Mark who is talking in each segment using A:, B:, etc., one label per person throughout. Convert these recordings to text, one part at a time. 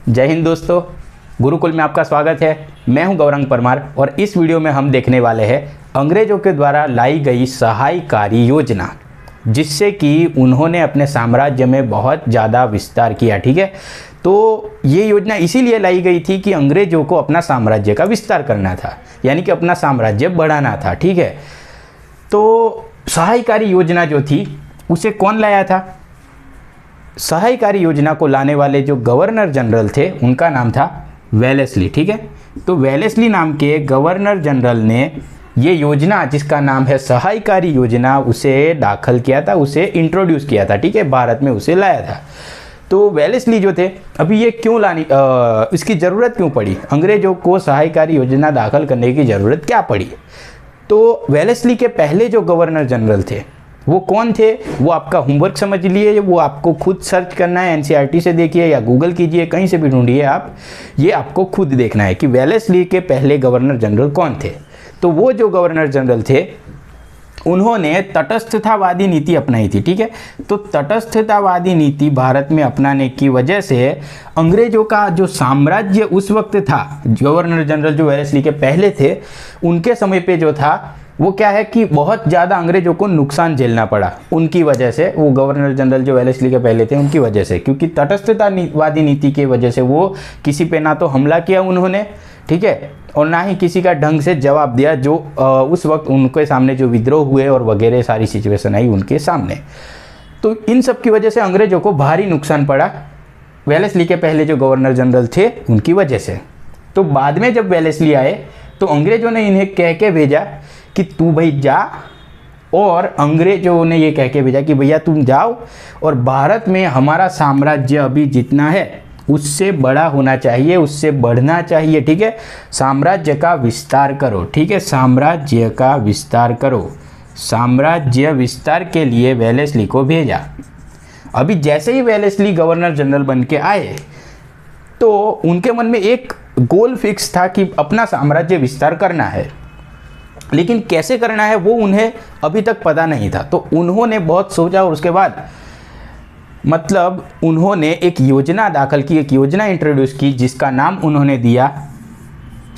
A: जय हिंद दोस्तों, गुरुकुल में आपका स्वागत है। मैं हूं गौरंग परमार और इस वीडियो में हम देखने वाले हैं अंग्रेजों के द्वारा लाई गई सहायकारी योजना, जिससे कि उन्होंने अपने साम्राज्य में बहुत ज़्यादा विस्तार किया। ठीक है, तो ये योजना इसीलिए लाई गई थी कि अंग्रेजों को अपना साम्राज्य का विस्तार करना था, यानी कि अपना साम्राज्य बढ़ाना था। ठीक है, तो सहायकारी योजना जो थी उसे कौन लाया था? सहायकारी योजना को लाने वाले जो गवर्नर जनरल थे उनका नाम था वेलेस्ली। ठीक है, तो वेलेस्ली नाम के गवर्नर जनरल ने ये योजना, जिसका नाम है सहायकारी योजना, उसे दाखिल किया था, उसे इंट्रोड्यूस किया था। ठीक है, भारत में उसे लाया था। तो वेलेस्ली जो थे, अभी ये क्यों लानी, इसकी ज़रूरत क्यों पड़ी? अंग्रेजों को सहायकारी योजना दाखिल करने की ज़रूरत क्या पड़ी? तो वेलेस्ली के पहले जो गवर्नर जनरल थे वो कौन थे? वो आपका होमवर्क समझ लिए, वो आपको खुद सर्च करना है, एनसीईआरटी से देखिए या गूगल कीजिए, कहीं से भी ढूंढिए आप, ये आपको खुद देखना है कि वेलेस्ली के पहले गवर्नर जनरल कौन थे। तो वो जो गवर्नर जनरल थे उन्होंने तटस्थतावादी नीति अपनाई थी। ठीक है, तो तटस्थतावादी नीति भारत में अपनाने की वजह से अंग्रेजों का जो साम्राज्य उस वक्त था, गवर्नर जनरल जो वेलेस्ली के पहले थे उनके समय पे जो था वो क्या है कि बहुत ज़्यादा अंग्रेजों को नुकसान झेलना पड़ा उनकी वजह से। वो गवर्नर जनरल जो वेलेस्ली के पहले थे उनकी वजह से, क्योंकि तटस्थतावादी नीति की वजह से वो किसी पे ना तो हमला किया उन्होंने, ठीक है, और ना ही किसी का ढंग से जवाब दिया, जो उस वक्त उनके सामने जो विद्रोह हुए और वगैरह सारी सिचुएशन आई उनके सामने। तो इन सब की वजह से अंग्रेजों को भारी नुकसान पड़ा वेलेस्ली के पहले जो गवर्नर जनरल थे उनकी वजह से। तो बाद में जब वेलेस्ली आए तो अंग्रेजों ने इन्हें कह के भेजा कि तू भाई जा, और अंग्रेजों ने ये कह के भेजा कि भैया तुम जाओ और भारत में हमारा साम्राज्य अभी जितना है उससे बड़ा होना चाहिए, उससे बढ़ना चाहिए। ठीक है, साम्राज्य का विस्तार करो। ठीक है, साम्राज्य का विस्तार करो। साम्राज्य विस्तार के लिए वेलेस्ली को भेजा। अभी जैसे ही वेलेस्ली गवर्नर जनरल बन के आए तो उनके मन में एक गोल फिक्स था कि अपना साम्राज्य विस्तार करना है, लेकिन कैसे करना है वो उन्हें अभी तक पता नहीं था। तो उन्होंने बहुत सोचा और उसके बाद मतलब उन्होंने एक योजना दाखिल की, एक योजना इंट्रोड्यूस की, जिसका नाम उन्होंने दिया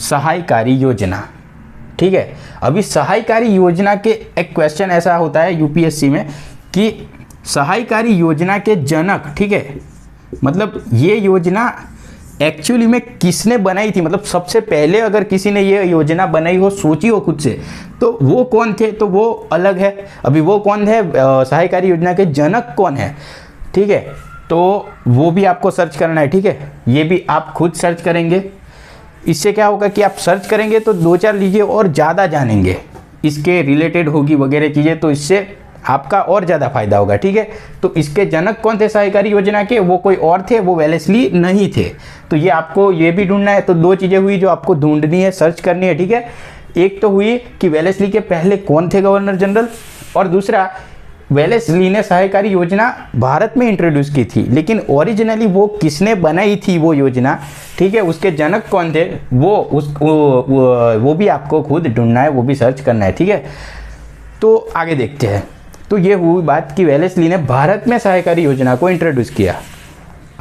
A: सहायकारी योजना। ठीक है, अभी सहायकारी योजना के एक क्वेश्चन ऐसा होता है यूपीएससी में कि सहायकारी योजना के जनक, ठीक है, मतलब ये योजना एक्चुअली में किसने बनाई थी, मतलब सबसे पहले अगर किसी ने ये योजना बनाई हो, सोची हो खुद से, तो वो कौन थे? तो वो अलग है। अभी वो कौन है, सहायकारी योजना के जनक कौन है? ठीक है, तो वो भी आपको सर्च करना है। ठीक है, ये भी आप खुद सर्च करेंगे। इससे क्या होगा कि आप सर्च करेंगे तो दो चार लीजिए और ज़्यादा जानेंगे, इसके रिलेटेड होगी वगैरह चीज़ें, तो इससे आपका और ज़्यादा फायदा होगा। ठीक है, तो इसके जनक कौन थे सहायकारी योजना के? वो कोई और थे, वो वेलेस्ली नहीं थे। तो ये आपको ये भी ढूंढना है। तो दो चीज़ें हुई जो आपको ढूंढनी है, सर्च करनी है। ठीक है, एक तो हुई कि वेलेस्ली के पहले कौन थे गवर्नर जनरल, और दूसरा वेलेस्ली ने सहायकारी योजना भारत में इंट्रोड्यूस की थी, लेकिन ओरिजिनली वो किसने बनाई थी वो योजना, ठीक है, उसके जनक कौन थे, वो भी आपको खुद ढूंढना है, वो भी सर्च करना है। ठीक है, तो आगे देखते हैं। तो ये हुई बात कि वेलेस्ली ने भारत में सहायकारी योजना को इंट्रोड्यूस किया।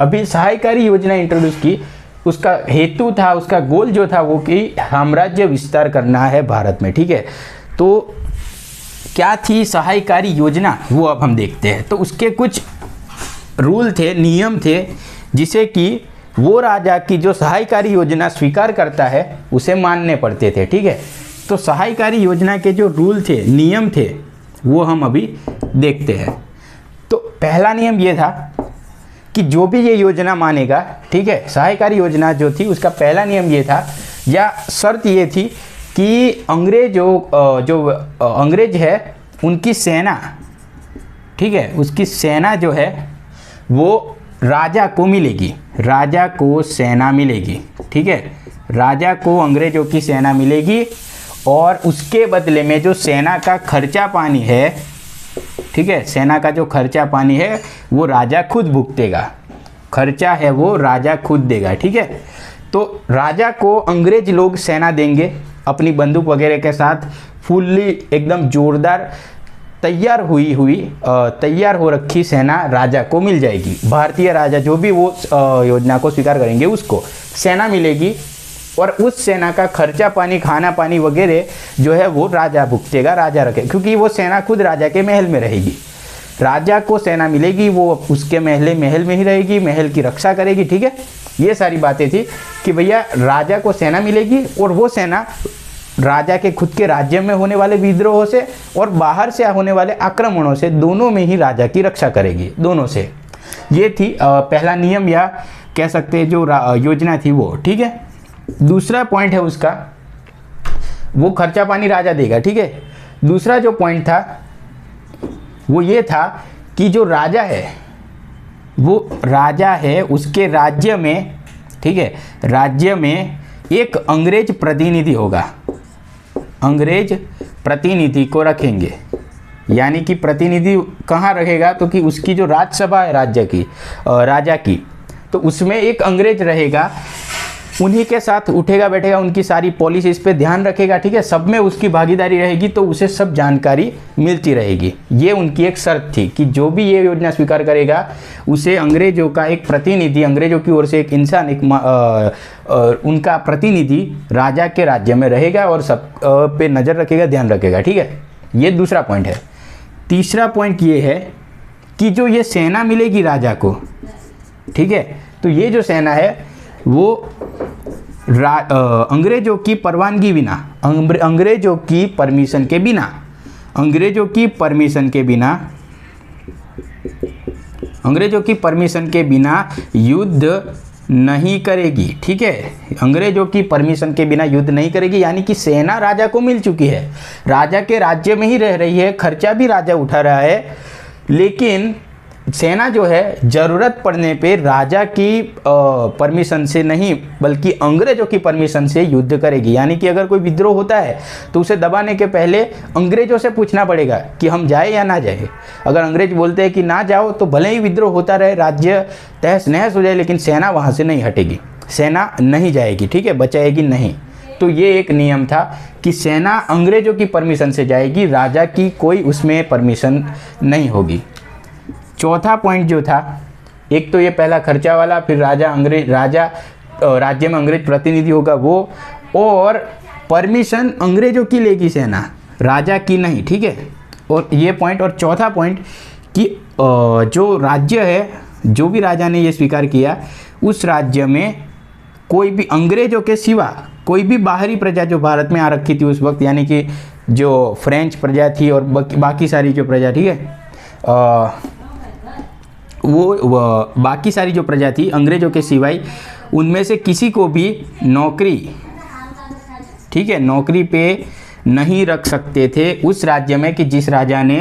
A: अभी सहायकारी योजना इंट्रोड्यूस की, उसका हेतु था, उसका गोल जो था वो कि साम्राज्य विस्तार करना है भारत में। ठीक है, तो क्या थी सहायकारी योजना वो अब हम देखते हैं। तो उसके कुछ रूल थे, नियम थे, जिसे कि वो राजा की जो सहायकारी योजना स्वीकार करता है उसे मानने पड़ते थे। ठीक है, तो सहायकारी योजना के जो रूल थे, नियम थे, वो हम अभी देखते हैं। तो पहला नियम ये था कि जो भी ये योजना मानेगा, ठीक है, सहायकारी योजना जो थी उसका पहला नियम ये था, या शर्त ये थी कि अंग्रेज है उनकी सेना, ठीक है, उसकी सेना जो है वो राजा को मिलेगी, राजा को सेना मिलेगी। ठीक है, राजा को अंग्रेजों की सेना मिलेगी और उसके बदले में जो सेना का खर्चा पानी है, ठीक है, सेना का जो खर्चा पानी है वो राजा खुद भुगतेगा, खर्चा है वो राजा खुद देगा। ठीक है, तो राजा को अंग्रेज लोग सेना देंगे अपनी बंदूक वगैरह के साथ, फुल्ली एकदम जोरदार तैयार हो रखी सेना राजा को मिल जाएगी। भारतीय राजा जो भी वो योजना को स्वीकार करेंगे उसको सेना मिलेगी, और उस सेना का खर्चा पानी, खाना पानी वगैरह जो है वो राजा भुगतेगा, राजा रखे, क्योंकि वो सेना खुद राजा के महल में रहेगी। राजा को सेना मिलेगी, वो उसके महल में ही रहेगी, महल की रक्षा करेगी। ठीक है, ये सारी बातें थी कि भैया राजा को सेना मिलेगी और वो सेना राजा के खुद के राज्य में होने वाले विद्रोहों से और बाहर से होने वाले आक्रमणों से, दोनों में ही राजा की रक्षा करेगी, दोनों से। ये थी पहला नियम, या कह सकते हैं जो योजना थी वो। ठीक है, दूसरा पॉइंट है उसका, वो खर्चा पानी राजा देगा। ठीक है, दूसरा जो पॉइंट था वो ये था कि जो राजा है वो राजा है, उसके राज्य में, ठीक है, राज्य में एक अंग्रेज प्रतिनिधि होगा, अंग्रेज प्रतिनिधि को रखेंगे। यानी कि प्रतिनिधि कहाँ रहेगा, तो कि उसकी जो राज्यसभा है राज्य की, राजा की, तो उसमें एक अंग्रेज रहेगा, उन्हीं के साथ उठेगा बैठेगा, उनकी सारी पॉलिसीज पे ध्यान रखेगा। ठीक है, सब में उसकी भागीदारी रहेगी, तो उसे सब जानकारी मिलती रहेगी। ये उनकी एक शर्त थी कि जो भी ये योजना स्वीकार करेगा उसे अंग्रेजों का एक प्रतिनिधि, अंग्रेजों की ओर से एक इंसान, उनका प्रतिनिधि राजा के राज्य में रहेगा और सब पे नज़र रखेगा, ध्यान रखेगा। ठीक है, ये दूसरा पॉइंट है। तीसरा पॉइंट ये है कि जो ये सेना मिलेगी राजा को, ठीक है, तो ये जो सेना है वो अंग्रेजों की परवानगी बिना, अंग्रेजों की परमिशन के बिना, अंग्रेजों की परमिशन के बिना युद्ध नहीं करेगी। ठीक है, अंग्रेजों की परमिशन के बिना युद्ध नहीं करेगी। यानी कि सेना राजा को मिल चुकी है, राजा के राज्य में ही रह रही है, खर्चा भी राजा उठा रहा है, लेकिन सेना जो है ज़रूरत पड़ने पे राजा की परमिशन से नहीं बल्कि अंग्रेजों की परमिशन से युद्ध करेगी। यानी कि अगर कोई विद्रोह होता है तो उसे दबाने के पहले अंग्रेजों से पूछना पड़ेगा कि हम जाए या ना जाए। अगर अंग्रेज बोलते हैं कि ना जाओ तो भले ही विद्रोह होता रहे, राज्य तहस नहस हो जाए, लेकिन सेना वहाँ से नहीं हटेगी, सेना नहीं जाएगी। ठीक है, बचाएगी नहीं। तो ये एक नियम था कि सेना अंग्रेजों की परमिशन से जाएगी, राजा की कोई उसमें परमिशन नहीं होगी। चौथा पॉइंट जो था, एक तो ये पहला खर्चा वाला, फिर राज्य में अंग्रेज प्रतिनिधि होगा वो, और परमिशन अंग्रेजों की लेगी सेना, राजा की नहीं। ठीक है, और ये पॉइंट। और चौथा पॉइंट कि जो राज्य है, जो भी राजा ने ये स्वीकार किया, उस राज्य में कोई भी अंग्रेजों के सिवा कोई भी बाहरी प्रजा जो भारत में आ रखी थी उस वक्त, यानी कि जो फ्रेंच प्रजा थी और बाकी सारी जो प्रजा, ठीक है, वो बाकी सारी जो प्रजा थी अंग्रेजों के सिवाय, उनमें से किसी को भी नौकरी, ठीक है, नौकरी पे नहीं रख सकते थे उस राज्य में कि जिस राजा ने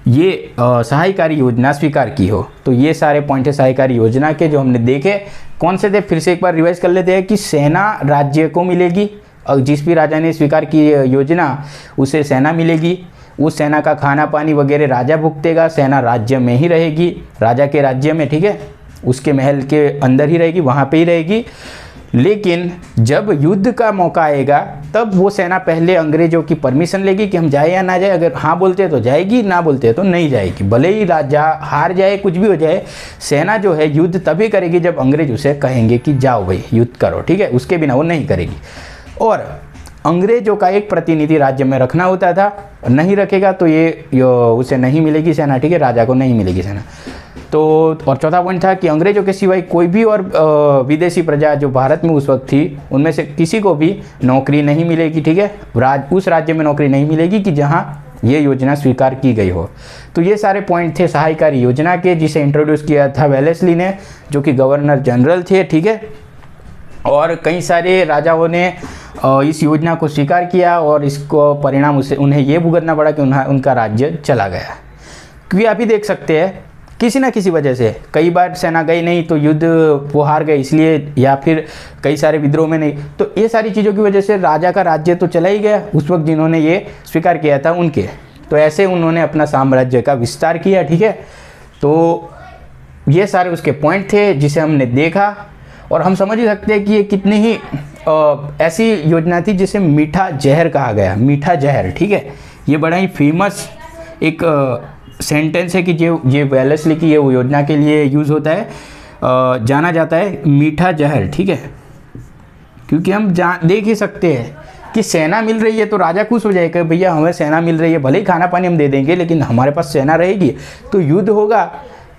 A: ये सहायकारी योजना स्वीकार की हो। तो ये सारे पॉइंट है सहायकारी योजना के जो हमने देखे। कौन से थे, फिर से एक बार रिवाइज कर लेते हैं कि सेना राज्य को मिलेगी, और जिस भी राजा ने स्वीकार की योजना उसे सेना मिलेगी, उस सेना का खाना पानी वगैरह राजा भुगतेगा, सेना राज्य में ही रहेगी, राजा के राज्य में, ठीक है, उसके महल के अंदर ही रहेगी, वहाँ पे ही रहेगी। लेकिन जब युद्ध का मौका आएगा तब वो सेना पहले अंग्रेजों की परमिशन लेगी कि हम जाए या ना जाए। अगर हाँ बोलते हैं तो जाएगी, ना बोलते हैं तो नहीं जाएगी। भले ही राजा हार जाए, कुछ भी हो जाए, सेना जो है युद्ध तभी करेगी जब अंग्रेज उसे कहेंगे कि जाओ भाई युद्ध करो, ठीक है, उसके बिना वो नहीं करेगी। और अंग्रेजों का एक प्रतिनिधि राज्य में रखना होता था, नहीं रखेगा तो ये उसे नहीं मिलेगी सेना, ठीक है, राजा को नहीं मिलेगी सेना। तो और चौथा पॉइंट था कि अंग्रेजों के सिवाय कोई भी और विदेशी प्रजा जो भारत में उस वक्त थी उनमें से किसी को भी नौकरी नहीं मिलेगी, ठीक है, उस राज्य में नौकरी नहीं मिलेगी कि जहां ये योजना स्वीकार की गई हो। तो ये सारे पॉइंट थे सहायकारी योजना के, जिसे इंट्रोड्यूस किया था वेलेस्ली ने, जो कि गवर्नर जनरल थे, ठीक है। और कई सारे राजाओं ने इस योजना को स्वीकार किया और इसको परिणाम उन्हें ये भुगतना पड़ा कि उनका राज्य चला गया। क्योंकि आप ही देख सकते हैं किसी ना किसी वजह से कई बार सेना गई नहीं तो युद्ध वो हार गए इसलिए, या फिर कई सारे विद्रोह में नहीं, तो ये सारी चीज़ों की वजह से राजा का राज्य तो चला ही गया उस वक्त जिन्होंने ये स्वीकार किया था उनके। तो ऐसे उन्होंने अपना साम्राज्य का विस्तार किया, ठीक है। तो ये सारे उसके पॉइंट थे जिसे हमने देखा, और हम समझ ही सकते हैं कि ये कितनी ही ऐसी योजना थी जिसे मीठा जहर कहा गया, मीठा जहर, ठीक है। ये बड़ा ही फेमस एक सेंटेंस है कि ये वेलेस्ली की ये योजना के लिए यूज़ होता है, जाना जाता है मीठा जहर, ठीक है। क्योंकि हम देख ही सकते हैं कि सेना मिल रही है तो राजा खुश हो जाएगा, भैया हमें सेना मिल रही है, भले ही खाना पानी हम दे देंगे लेकिन हमारे पास सेना रहेगी तो युद्ध होगा,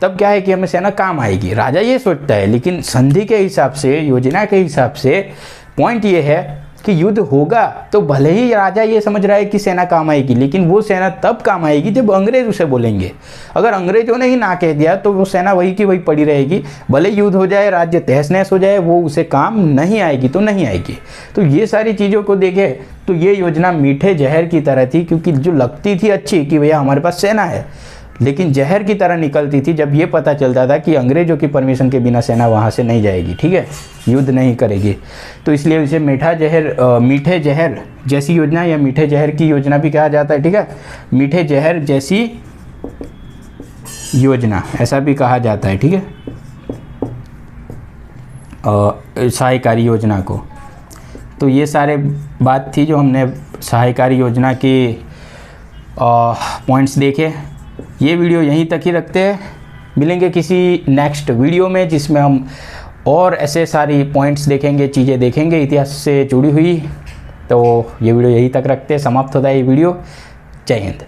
A: तब क्या है कि हमें सेना काम आएगी, राजा ये सोचता है। लेकिन संधि के हिसाब से, योजना के हिसाब से पॉइंट ये है कि युद्ध होगा तो भले ही राजा ये समझ रहा है कि सेना काम आएगी, लेकिन वो सेना तब काम आएगी जब अंग्रेज उसे बोलेंगे। अगर अंग्रेजों ने ही ना कह दिया तो वो सेना वही की वही पड़ी रहेगी, भले युद्ध हो जाए, राज्य तहस नहस हो जाए, वो उसे काम नहीं आएगी तो नहीं आएगी। तो ये सारी चीज़ों को देखे तो ये योजना मीठे जहर की तरह थी, क्योंकि जो लगती थी अच्छी कि भैया हमारे पास सेना है, लेकिन जहर की तरह निकलती थी जब ये पता चलता था कि अंग्रेजों की परमिशन के बिना सेना वहाँ से नहीं जाएगी, ठीक है, युद्ध नहीं करेगी। तो इसलिए इसे मीठे जहर जैसी योजना या मीठे जहर की योजना भी कहा जाता है, ठीक है, मीठे जहर जैसी योजना ऐसा भी कहा जाता है, ठीक है, सहायकारी योजना को। तो ये सारे बात थी जो हमने सहायकारी योजना के पॉइंट्स देखे। ये वीडियो यहीं तक ही रखते हैं, मिलेंगे किसी नेक्स्ट वीडियो में जिसमें हम और ऐसे सारी पॉइंट्स देखेंगे, चीज़ें देखेंगे इतिहास से जुड़ी हुई। तो ये वीडियो यहीं तक रखते हैं, समाप्त होता है ये वीडियो। जय हिंद।